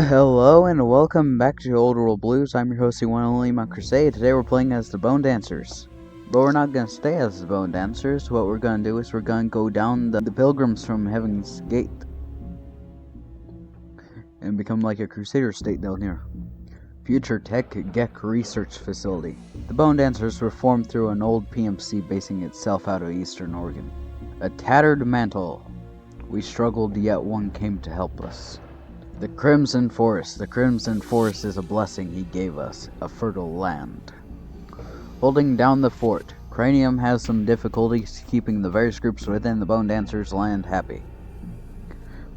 Hello and welcome back to Old World Blues. I'm your host, the one and only Crusade. Today we're playing as the Bone Dancers. But we're not going to stay as the Bone Dancers. What we're going to do is we're going to go down the pilgrims from Heaven's Gate. And become like a Crusader state down here. Future Tech Gek Research Facility. The Bone Dancers were formed through an old PMC basing itself out of Eastern Oregon. A tattered mantle. We struggled, yet one came to help us. The Crimson Forest. The Crimson Forest is a blessing he gave us, a fertile land. Holding down the fort, Cranium has some difficulties keeping the various groups within the Bone Dancers' land happy.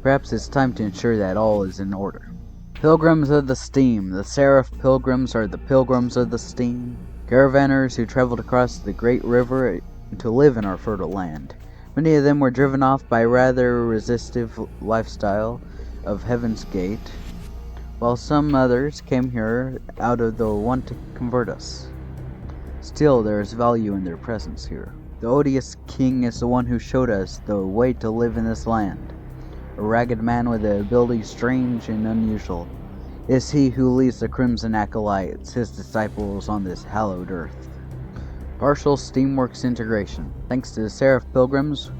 Perhaps it's time to ensure that all is in order. Pilgrims of the Steam. The Seraph Pilgrims are the pilgrims of the Steam, caravanners who traveled across the great river to live in our fertile land. Many of them were driven off by rather resistive lifestyle of Heaven's Gate, while some others came here out of the want to convert us. Still, there is value in their presence here. The odious king is the one who showed us the way to live in this land. A ragged man with an ability strange and unusual is he who leads the Crimson Acolytes, his disciples on this hallowed earth. Partial Steamworks integration. Thanks to the Seraph Pilgrims,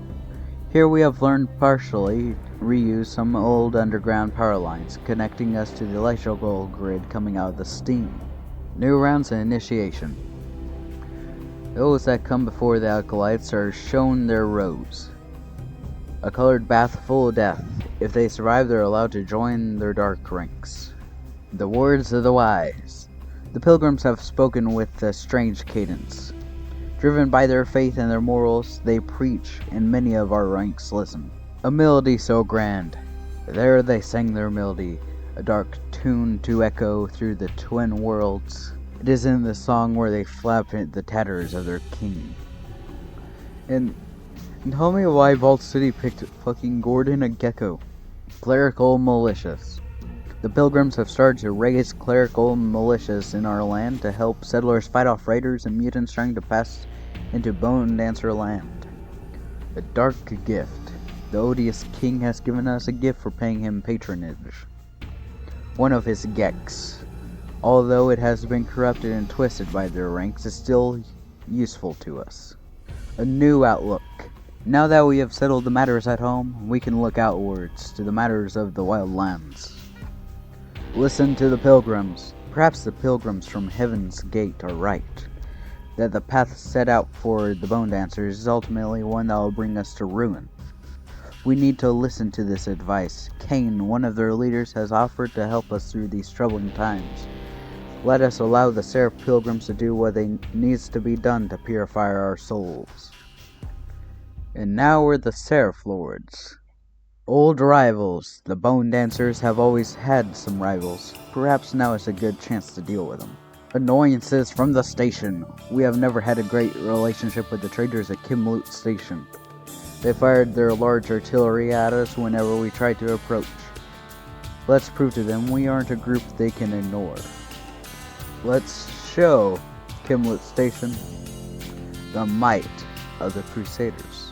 here we have learned partially reuse some old underground power lines, connecting us to the electrical grid coming out of the steam. New rounds and initiation. Those that come before the acolytes are shown their robes. A colored bath full of death. If they survive, they're allowed to join their dark ranks. The words of the wise. The pilgrims have spoken with a strange cadence. Driven by their faith and their morals, they preach, and many of our ranks listen. A melody so grand. There they sang their melody, a dark tune to echo through the twin worlds. It is in the song where they flap at the tatters of their king. And tell me why Vault City picked fucking Gordon a Gecko. Clerical militias. The pilgrims have started to raise clerical militias in our land to help settlers fight off raiders and mutants trying to pass into Bone Dancer land. A dark gift. The odious king has given us a gift for paying him patronage. One of his Geks, although it has been corrupted and twisted by their ranks, is still useful to us. A new outlook. Now that we have settled the matters at home, we can look outwards to the matters of the wild lands. Listen to the pilgrims. Perhaps the pilgrims from Heaven's Gate are right, that the path set out for the Bone Dancers is ultimately one that will bring us to ruin. We need to listen to this advice. Cain, one of their leaders, has offered to help us through these troubling times. Let us allow the Seraph Pilgrims to do what needs to be done to purify our souls. And now we're the Seraph Lords. Old rivals. The Bone Dancers have always had some rivals. Perhaps now is a good chance to deal with them. Annoyances from the station. We have never had a great relationship with the traders at Kimloot Station. They fired their large artillery at us whenever we tried to approach. Let's prove to them we aren't a group they can ignore. Let's show Kimloot Station the might of the Crusaders.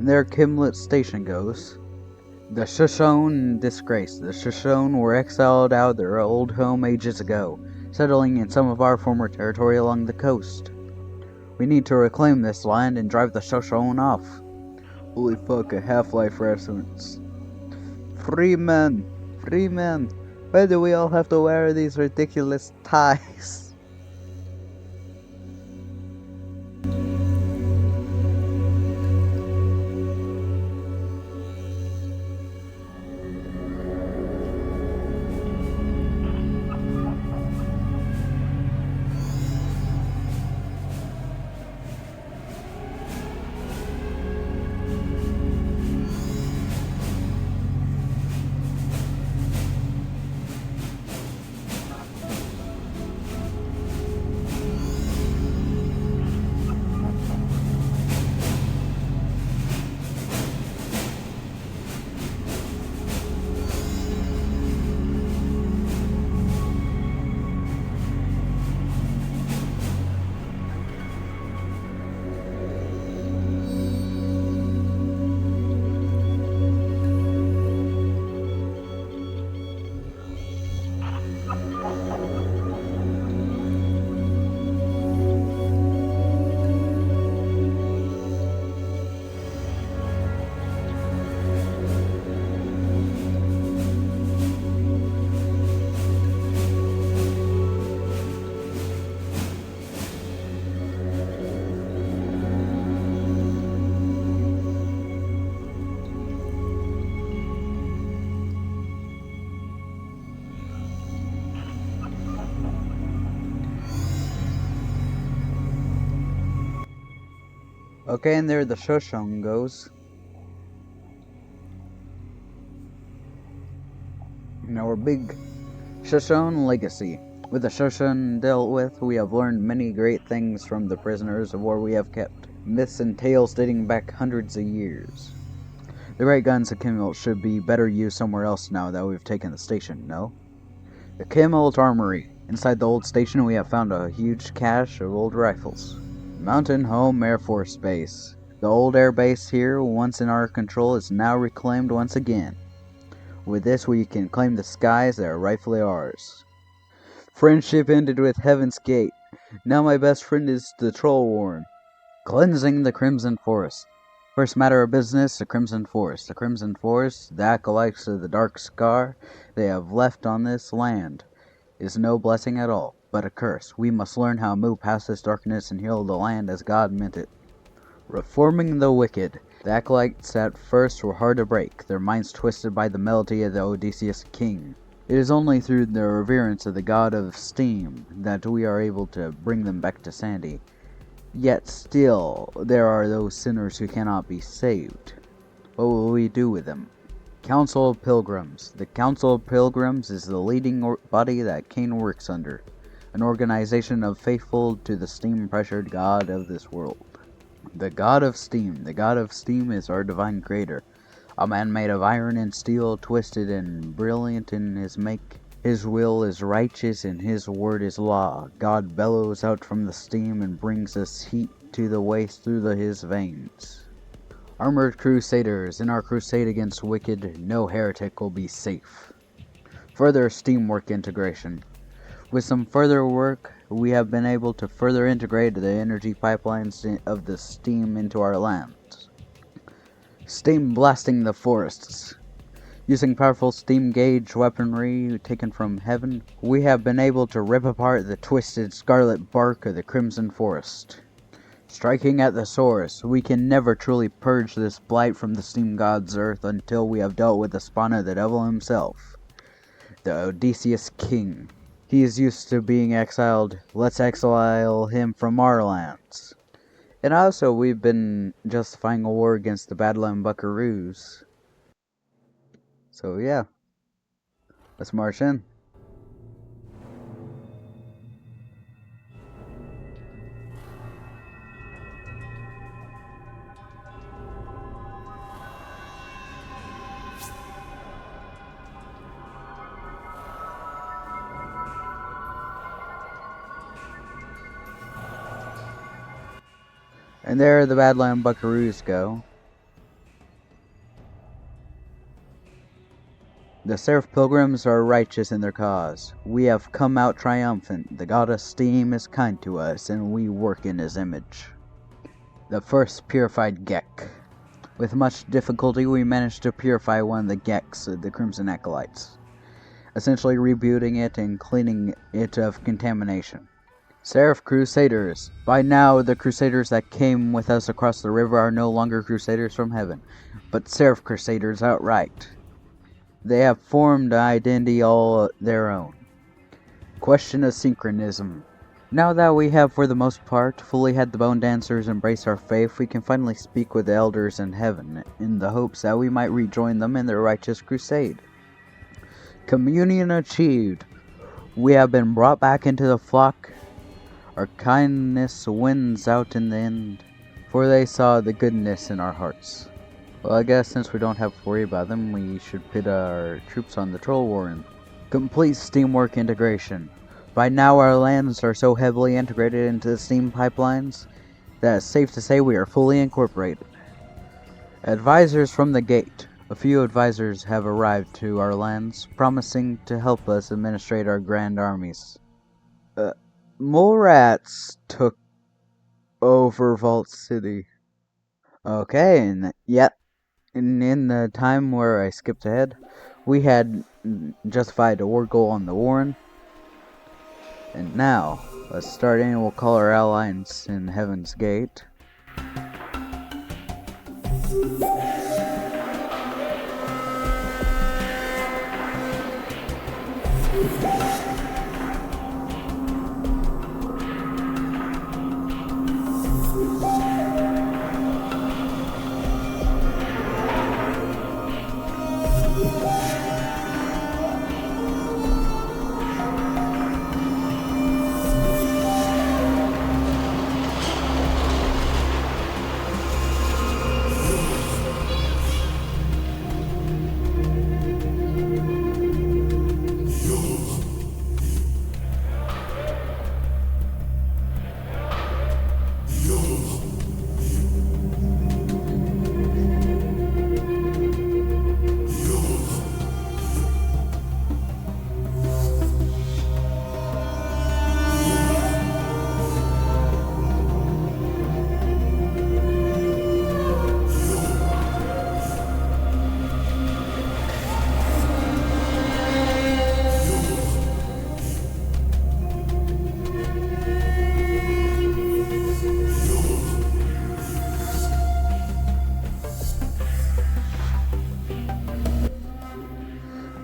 And there Kimlet Station goes. The Shoshone disgrace. The Shoshone were exiled out of their old home ages ago, settling in some of our former territory along the coast. We need to reclaim this land and drive the Shoshone off. Holy fuck, a Half-Life reference. Free men! Free men! Why do we all have to wear these ridiculous ties? Okay, and there the Shoshone goes. In our big Shoshone legacy. With the Shoshone dealt with, we have learned many great things from the prisoners of war we have kept. Myths and tales dating back hundreds of years. The great guns of Cannibal should be better used somewhere else now that we've taken the station, no? The Cannibal Armory. Inside the old station we have found a huge cache of old rifles. Mountain Home Air Force Base. The old air base here, once in our control, is now reclaimed once again. With this we can claim the skies that are rightfully ours. Friendship ended with Heaven's Gate. Now my best friend is the Troll Warren. Cleansing the Crimson Forest. First matter of business, the Crimson Forest. The Crimson Forest, the acolytes of the dark scar they have left on this land, is no blessing at all, but a curse. We must learn how to move past this darkness and heal the land as God meant it. Reforming the wicked. The acolytes at first were hard to break, their minds twisted by the melody of the Odysseus king. It is only through the reverence of the god of steam that we are able to bring them back to sanity. Yet still, there are those sinners who cannot be saved. What will we do with them? Council of Pilgrims. The Council of Pilgrims is the leading body that Cain works under, an organization of faithful to the steam-pressured god of this world. The god of steam. The god of steam is our divine creator, a man made of iron and steel, twisted and brilliant in his make. His will is righteous and his word is law. God bellows out from the steam and brings us heat to the waist through his veins. Armored Crusaders. In our crusade against wicked, no heretic will be safe. Further steamwork integration. With some further work, we have been able to further integrate the energy pipelines of the steam into our lands. Steam blasting the forests. Using powerful steam gauge weaponry taken from heaven, we have been able to rip apart the twisted scarlet bark of the Crimson Forest. Striking at the source, we can never truly purge this blight from the steam god's earth until we have dealt with the spawn of the devil himself, the Odysseus king. He is used to being exiled. Let's exile him from our lands. And also, we've been justifying a war against the Badland Buckaroos. So yeah, let's march in. And there the Badland Buckaroos go. The seraph pilgrims are righteous in their cause. We have come out triumphant. The god of steam is kind to us, and we work in his image. The first purified Gek. With much difficulty, we managed to purify one of the Geks, the Crimson Acolytes, essentially rebooting it and cleaning it of contamination. Seraph Crusaders. By now, the Crusaders that came with us across the river are no longer Crusaders from heaven, but Seraph Crusaders outright. They have formed an identity all their own. Question of synchronism. Now that we have, for the most part, fully had the Bone Dancers embrace our faith, we can finally speak with the elders in heaven, in the hopes that we might rejoin them in their righteous crusade. Communion achieved. We have been brought back into the flock. Our kindness wins out in the end, for they saw the goodness in our hearts. Well, I guess since we don't have to worry about them, we should pit our troops on the Troll Warren. Complete steamwork integration. By now our lands are so heavily integrated into the steam pipelines that it's safe to say we are fully incorporated. Advisors from the gate. A few advisors have arrived to our lands, promising to help us administrate our grand armies. Morats took over Vault City. Okay, and yet, in the time where I skipped ahead, we had justified a war goal on the Warren. And now, let's start in. We'll call our alliance in Heaven's Gate.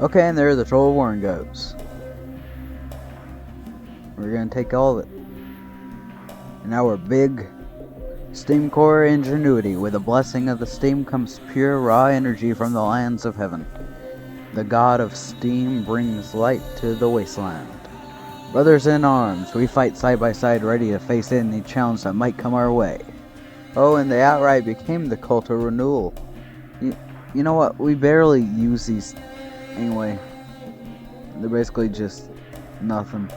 Okay, and there the Troll Warren goes. We're gonna take all of it. And now we're big steam core ingenuity. With the blessing of the steam comes pure raw energy from the lands of heaven. The god of steam brings light to the wasteland. Brothers in arms, we fight side by side, ready to face any challenge that might come our way. Oh, and they outright became the cult of renewal. You know what? We barely use these anyway. They're basically just nothing.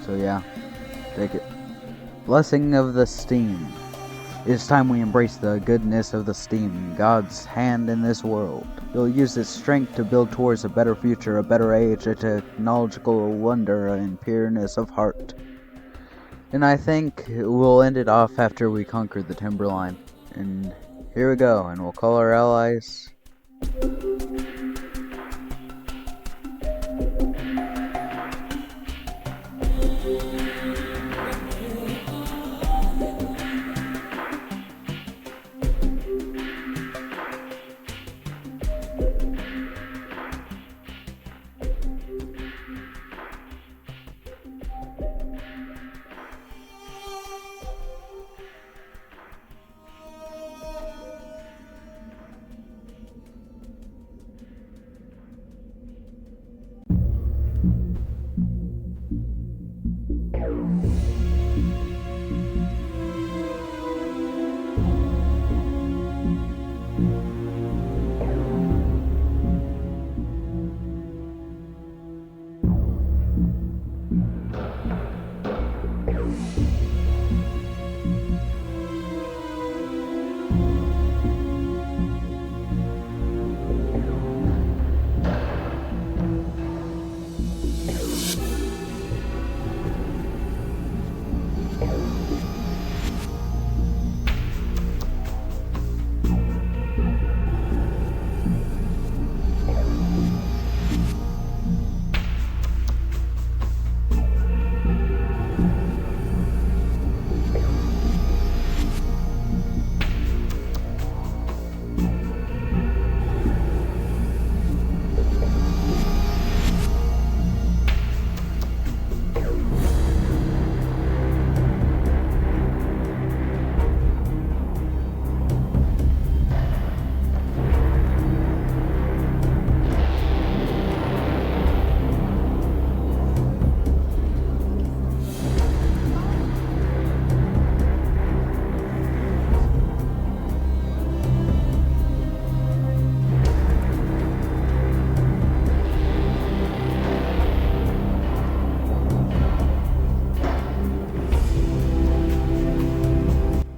So yeah, take it. Blessing of the steam. It's time we embrace the goodness of the steam, God's hand in this world. He'll use its strength to build towards a better future, a better age, a technological wonder, and pureness of heart. And I think we'll end it off after we conquer the Timberline. And here we go, and we'll call our allies.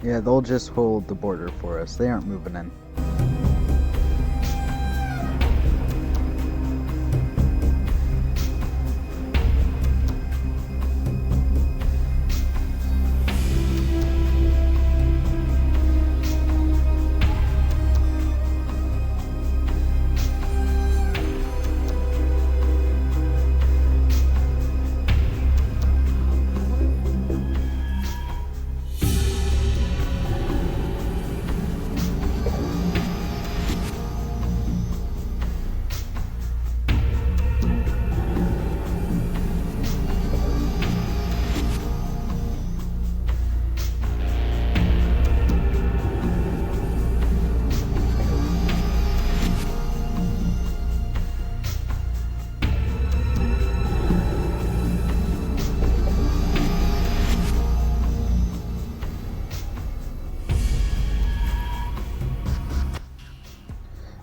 Yeah, they'll just hold the border for us. They aren't moving in.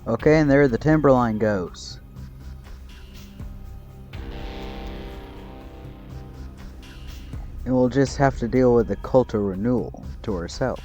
Okay, and there the timberline goes. And we'll just have to deal with the cultural renewal to ourselves.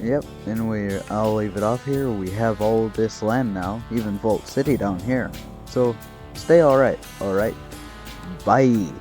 Yep, and I'll leave it off here. We have all this land now, even Vault City down here. So stay alright, alright? Bye.